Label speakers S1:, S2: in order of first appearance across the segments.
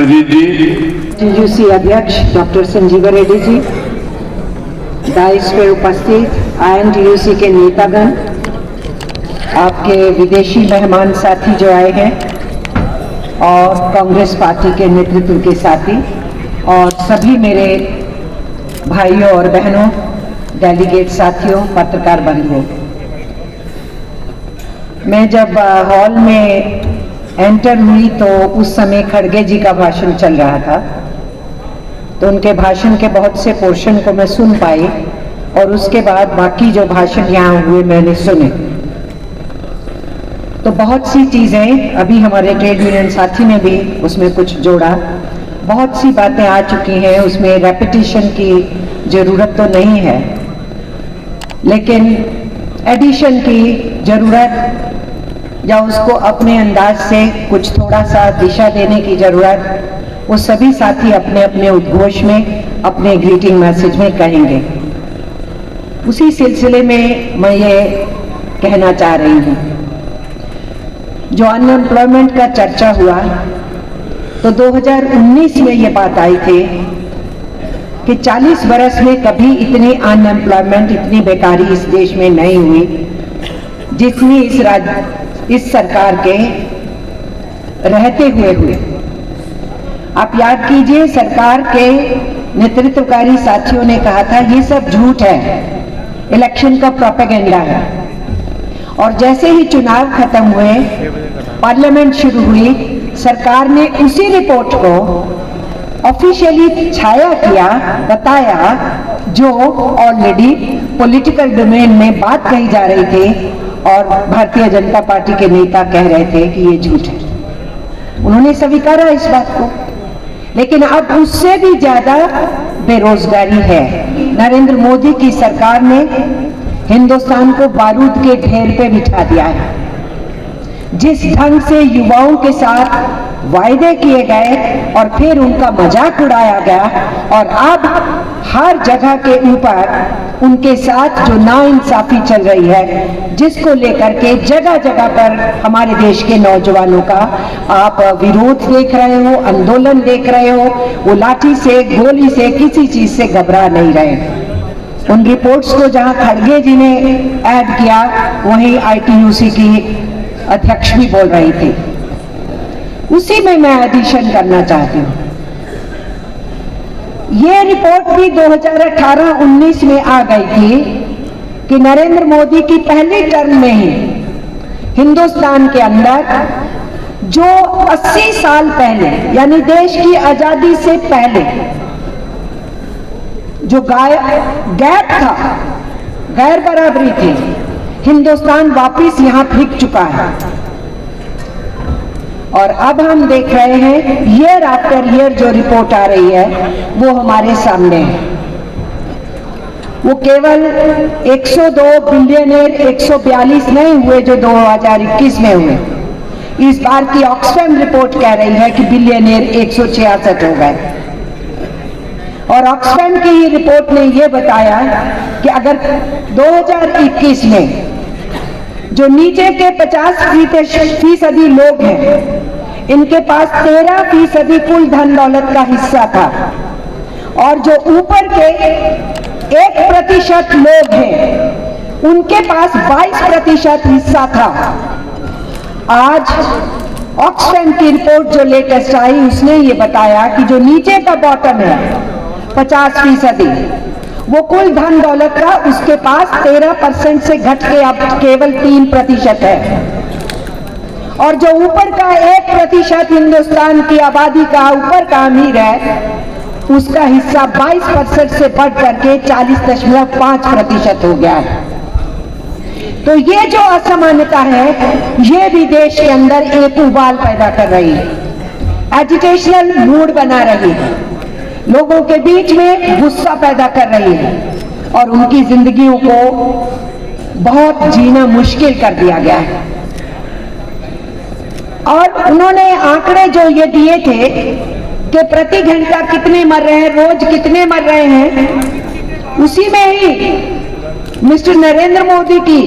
S1: अमरजीत जी,
S2: टीयूसी अध्यक्ष doctor Sanjeeva Reddy ji, dice पर उपस्थित INTUC के नेतागण, आपके विदेशी मेहमान साथी जो आए हैं और कांग्रेस पार्टी के नेतृत्व के साथी और सभी मेरे भाइयों और बहनों, डेलीगेट साथियों, पत्रकार बंधुओं, मैं जब हॉल में एंटर हुई तो उस समय खड़गे जी का भाषण चल रहा था, तो उनके भाषण के बहुत से पोर्शन को मैं सुन पाई और उसके बाद बाकी जो भाषण यहाँ हुए मैंने सुने। तो बहुत सी चीज़ें अभी हमारे ट्रेड यूनियन साथी ने भी उसमें कुछ जोड़ा, बहुत सी बातें आ चुकी हैं, उसमें रेपिटेशन की ज़रूरत तो नहीं है, लेकिन एडिशन की ज़रूरत या उसको अपने अंदाज से कुछ थोड़ा सा दिशा देने की ज़रूरत वो सभी साथी अपने अपने उद्घोष में, अपने ग्रीटिंग मैसेज में कहेंगे। उसी सिलसिले में मैं ये कहना चाह रही हूँ, जो अनएम्प्लॉयमेंट का चर्चा हुआ तो 2019 में ये बात आई थी कि 40 बरस में कभी इतनी अनएम्प्लॉयमेंट, इतनी बेकारी इस देश में नहीं हुई जितनी इस सरकार के रहते हुए। आप याद कीजिए, सरकार के नेतृत्वकारी साथियों ने कहा था ये सब झूठ है, इलेक्शन का प्रोपेगेंडा है। और जैसे ही चुनाव खत्म हुए, पार्लियामेंट शुरू हुई, सरकार ने उसी रिपोर्ट को ऑफिशियली छाया किया, बताया, जो ऑलरेडी पॉलिटिकल डोमेन में बात कही जा रही थी और भारतीय जनता पार्टी के नेता कह रहे थे कि ये झूठ है। उन्होंने स्वीकारा इस बात को, लेकिन अब उससे भी ज्यादा बेरोजगारी है। नरेंद्र मोदी की सरकार ने हिंदुस्तान को बारूद के ढेर पे बिठा दिया है। जिस ढंग से युवाओं के साथ वायदे किए गए और फिर उनका मजाक उड़ाया गया और अब हर जगह के ऊपर उनके साथ जो नाइंसाफी चल रही है, जिसको लेकर के जगह जगह पर हमारे देश के नौजवानों का आप विरोध देख रहे हो, आंदोलन देख रहे हो, वो लाठी से, गोली से, किसी चीज से घबरा नहीं रहे। उन रिपोर्ट्स को जहां खड़गे जी ने ऐड किया, वहीं ITUC की अध्यक्ष भी बोल रही थी, उसी में मैं एडिशन करना चाहती हूँ। ये रिपोर्ट भी 2018-19 में आ गई थी कि नरेंद्र मोदी की पहली टर्म में ही हिंदुस्तान के अंदर जो 80 साल पहले, यानी देश की आजादी से पहले जो गैप था, गैर बराबरी थी, हिंदुस्तान वापिस यहां फेंक चुका है। और अब हम देख रहे हैं ईयर आफ्टर ईयर जो रिपोर्ट आ रही है वो हमारे सामने है। वो केवल 102 बिलियनर 142 नहीं हुए जो 2021 में हुए। इस बार की ऑक्सफैम रिपोर्ट कह रही है कि बिलियनर 166 हो गए। और ऑक्सफैम की ही रिपोर्ट ने यह बताया कि अगर 2021 में जो नीचे के 50% लोग हैं, इनके पास 13% कुल धन दौलत का हिस्सा था, और जो ऊपर के 1% लोग हैं, उनके पास 22% हिस्सा था। आज ऑक्सफैम की रिपोर्ट जो लेटेस्ट आई, उसने ये बताया कि जो नीचे का बॉटम है 50%, वो कुल धन दौलत का उसके पास 13% से घट के अब केवल 3% है। और जो ऊपर का 1% हिंदुस्तान की आबादी का ऊपर का अमीर है, उसका हिस्सा 22% से बढ़ करके 40.5% हो गया है। तो ये जो असमानता है, ये भी देश के अंदर एक उबाल पैदा कर रही है, एजिटेशनल मूड बना रही है, लोगों के बीच में गुस्सा पैदा कर रही है और उनकी जिंदगियों को बहुत जीना मुश्किल कर दिया गया है। और उन्होंने आंकड़े जो ये दिए थे कि प्रति घंटा कितने मर रहे हैं, रोज कितने मर रहे हैं, उसी में ही मिस्टर नरेंद्र मोदी की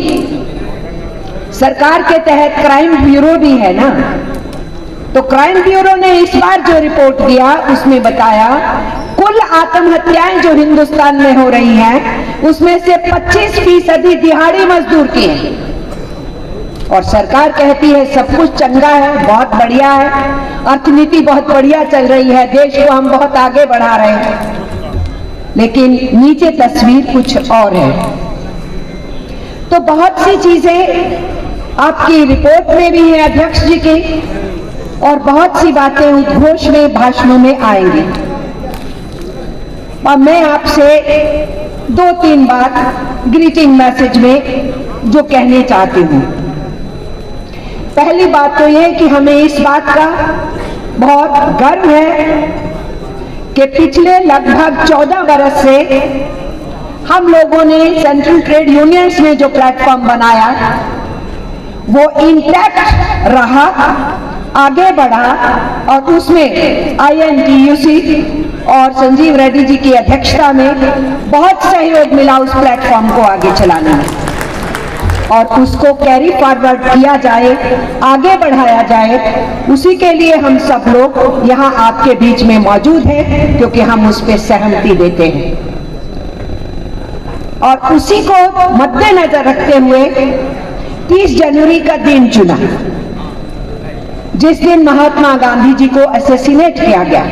S2: सरकार के तहत क्राइम ब्यूरो भी है ना, तो क्राइम ब्यूरो ने इस बार जो रिपोर्ट दिया उसमें बताया कुल आत्महत्याएं जो हिंदुस्तान में हो रही हैं उसमें से 25% दिहाड़ी मजदूर की हैं। और सरकार कहती है सब कुछ चंगा है, बहुत बढ़िया है, अर्थनीति बहुत बढ़िया चल रही है, देश को हम बहुत आगे बढ़ा रहे हैं, लेकिन नीचे तस्वीर कुछ और है। तो बहुत सी चीजें आपकी रिपोर्ट में भी है अध्यक्ष जी की, और बहुत सी बातें उद्घोष में, भाषणों में आएंगी। और मैं आपसे 2-3 बात ग्रीटिंग मैसेज में जो कहने चाहती हूँ। पहली बात तो ये कि हमें इस बात का बहुत गर्व है कि पिछले लगभग 14 बरस से हम लोगों ने सेंट्रल ट्रेड यूनियंस में जो प्लेटफॉर्म बनाया वो इंटैक्ट रहा, आगे बढ़ा, और उसमें INTUC और संजीव रेड्डी जी की अध्यक्षता में बहुत सहयोग मिला उस प्लेटफॉर्म को आगे चलाने में, और उसको कैरी फॉरवर्ड किया जाए, आगे बढ़ाया जाए। उसी के लिए हम सब लोग यहाँ आपके बीच में मौजूद हैं, क्योंकि हम उस पर सहमति देते हैं। और उसी को मद्देनजर रखते हुए 30 जनवरी का दिन चुना, जिस दिन महात्मा गांधी जी को असैसिनेट किया गया।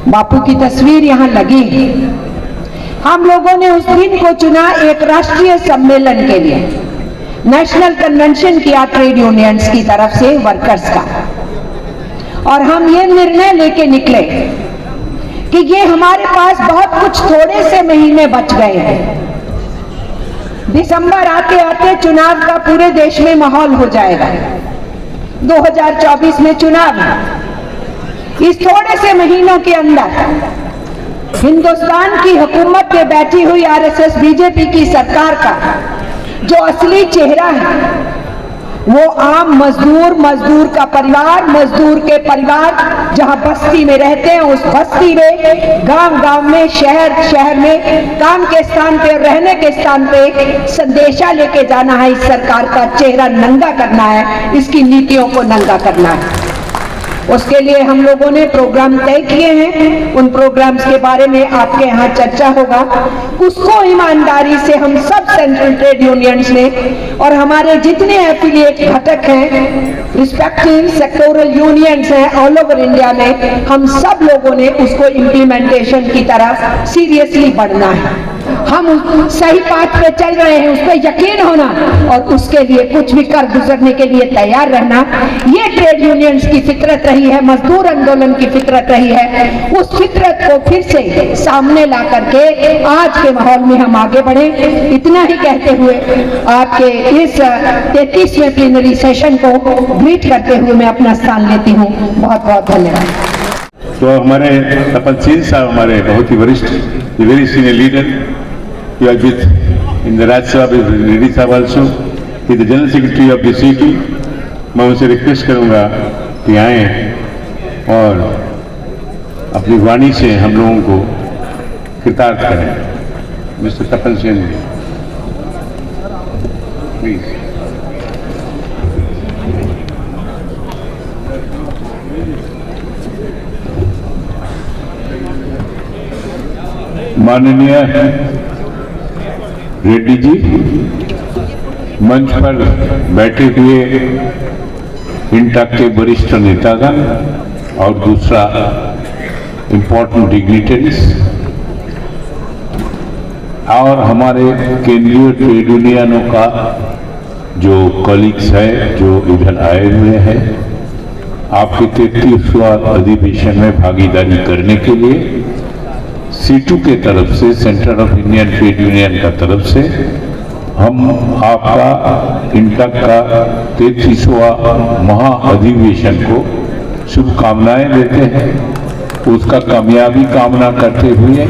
S2: बापू की तस्वीर यहाँ लगी। हम लोगों ने उस दिन को चुना एक राष्ट्रीय सम्मेलन के लिए, नेशनल कन्वेंशन किया ट्रेड यूनियंस की तरफ से वर्कर्स का, और हम ये निर्णय लेके निकले कि ये हमारे पास बहुत कुछ थोड़े से महीने बच गए हैं। दिसंबर आते आते चुनाव का पूरे देश में माहौल हो जाएगा, 2024 में चुनाव है। इस थोड़े से महीनों के अंदर हिंदुस्तान की हुकूमत में बैठी हुई RSS बीजेपी की सरकार का जो असली चेहरा है वो आम मजदूर, मजदूर का परिवार, मजदूर के परिवार जहां बस्ती में रहते हैं उस बस्ती में, गांव-गांव में, शहर में, काम के स्थान पे, रहने के स्थान पे संदेशा लेके जाना है। इस सरकार का चेहरा नंगा करना है, इसकी नीतियों को नंगा करना है। उसके लिए हम लोगों ने प्रोग्राम तय किए हैं। उन प्रोग्राम्स के बारे में आपके यहाँ चर्चा होगा। उसको ईमानदारी से हम सब सेंट्रल ट्रेड यूनियंस ने और हमारे जितने एफिलिएट घटक हैं, रिस्पेक्टिव सेक्टोरल यूनियंस हैं ऑल ओवर इंडिया में, हम सब लोगों ने उसको इम्प्लीमेंटेशन की तरफ सीरियसली बढ़ना है। हम सही पाथ पे चल रहे हैं, उस पर यकीन होना और उसके लिए कुछ भी कर गुजरने के लिए तैयार रहना। ये ट्रेड यूनियंस की फितरत रही है, मजदूर आंदोलन की फितरत रही है। उस फितरत को फिर से सामने ला करके आज के माहौल में हम आगे बढ़े। इतना ही कहते हुए आपके इस 33वें प्लीनरी सेशन को ग्रीट करते हुए मैं अपना स्थान लेती हूँ। बहुत बहुत धन्यवाद।
S1: तो हमारे तपन साहब हमारे बहुत ही वरिष्ठ, very senior leader, you are with in the Raj Sabha with Reddy साहब also, he is the General Secretary of the CT। मैं उनसे रिक्वेस्ट करूंगा कि आए और अपनी वाणी से हम लोगों को कृतार्थ करें। Mister Tapan Sen ji please. माननीय रेड्डी जी, मंच पर बैठे हुए इंटा के वरिष्ठ नेतागण और दूसरा इम्पोर्टेंट डिग्निटरीज और हमारे केंद्रीय ट्रेड यूनियनों का जो कलीग्स है जो इधर आए हुए हैं, आपके 33वां अधिवेशन में भागीदारी करने के लिए सीटू के तरफ से, centre of Indian trade union का तरफ से हम आपका इंटक का 33वां महाअधिवेशन को शुभकामनाएं देते हैं। उसका कामयाबी कामना करते हुए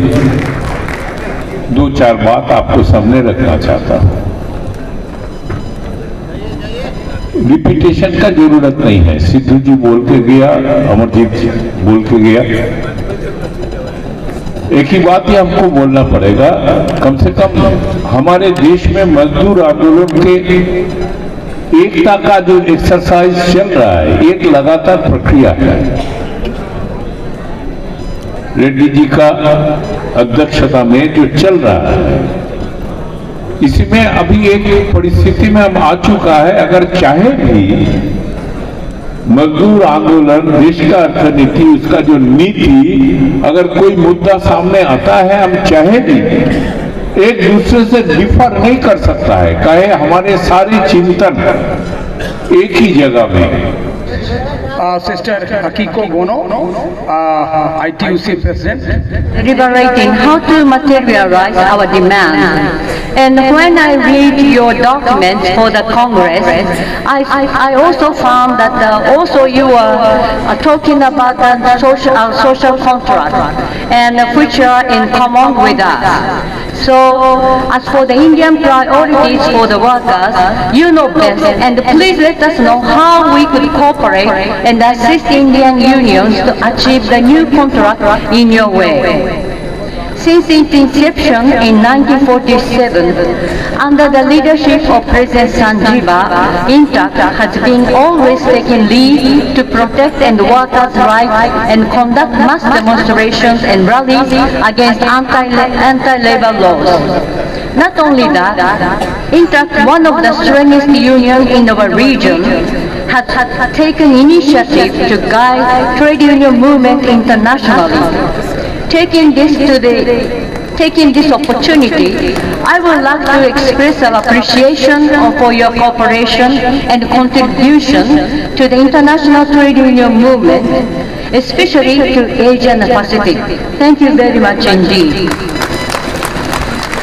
S1: 2-4 बात आपको सामने रखना चाहता हूं। रिपीटेशन का जरूरत नहीं है, सिद्धू जी बोल के गया, अमरजीत जी बोल के गया। एक ही बात ही हमको बोलना पड़ेगा, कम से कम हमारे देश में मजदूर आंदोलन के एकता का जो एक्सरसाइज चल रहा है, एक लगातार प्रक्रिया है। रेड्डी जी का अध्यक्षता में जो चल रहा है, इसमें अभी एक परिस्थिति में हम आ चुका है, अगर चाहे भी मजदूर आंदोलन, देश का अर्थनीति, उसका जो नीति, अगर कोई मुद्दा सामने आता है, हम चाहे भी एक दूसरे से डिफर नहीं कर सकता है, कहे हमारे सारे चिंतन एक ही जगह में।
S3: Sister Akiko Gono, ITUC President.
S4: Deliberating how to materialize our demands. And when I read your documents for the Congress, I also found that also you are talking about the social contract and which are in common with us. So, as for the Indian priorities for the workers, you know best, and please let us know how we could cooperate and assist Indian unions to achieve the new contract in your way. Since its inception in 1947, under the leadership of President Sanjiva, INTAC has been always taking lead to protect and workers' rights and conduct mass demonstrations and rallies against anti-labor laws. Not only that, INTAC, one of the strongest unions in our region, has taken initiative to guide trade union movement internationally. Taking this opportunity, I would like to express our appreciation for your cooperation and contribution to the international trade union movement, especially to Asia and Pacific. Thank you very much indeed.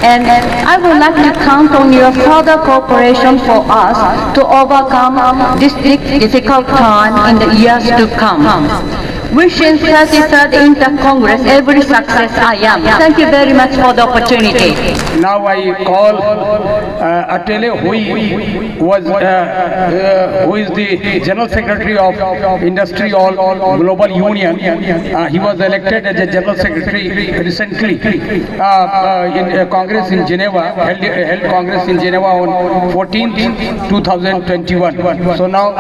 S4: And I would like to count on your further cooperation for us to overcome this difficult time in the years to come. Wishing 33rd INTAC Congress every success I am. Thank you very much for the opportunity.
S3: Now I call Atele, who is the General Secretary of Industrial Global Union. He was elected as a General Secretary recently in Congress in Geneva, held Congress in Geneva on 14th 2021. So now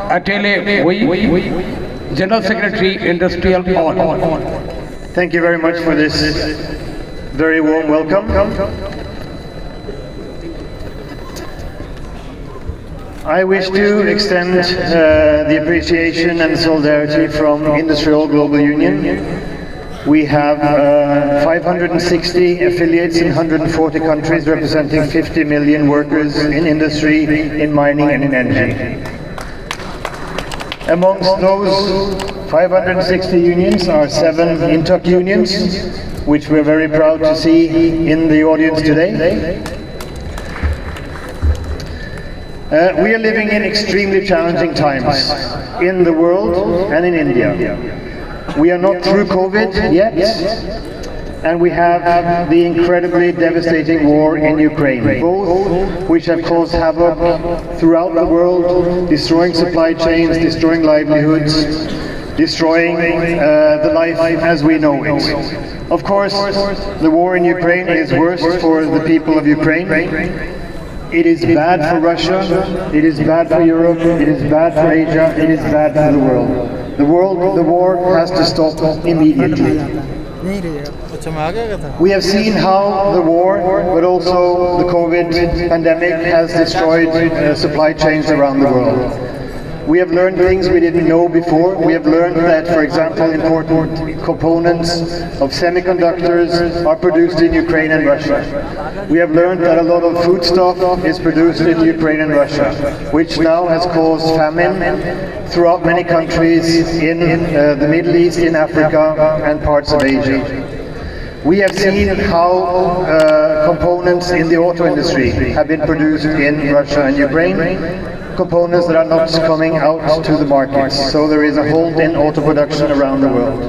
S3: Atele, General Secretary, Industrial All.
S5: Thank you very much for this very warm welcome. I wish to extend the appreciation and solidarity from Industrial Global Union. We have 560 affiliates in 140 countries representing 50 million workers in industry, in mining and in energy. Amongst those 560 unions are 7 INTAC unions, which we're very proud to see in the audience today. We are living in extremely challenging times in the world and in India. We are not through COVID yet, and we have the incredibly devastating war in Ukraine, both which have caused havoc throughout the world, destroying supply chains, destroying livelihoods, destroying the life as we know it. Of course, the war in Ukraine is worst for the people of Ukraine. It is bad for Russia, it is bad for Europe, it is bad for Asia, it is bad for the world. The war has to stop immediately. We have seen how the war, but also the COVID pandemic has destroyed supply chains around the world. We have learned things we didn't know before. We have learned that, for example, important components of semiconductors are produced in Ukraine and Russia. We have learned that a lot of foodstuff is produced in Ukraine and Russia, which now has caused famine throughout many countries in the Middle East, in Africa, and parts of Asia. We have seen how components in the auto industry have been produced in Russia and Ukraine, components that are not coming out to the markets. So there is a halt in auto production around the world.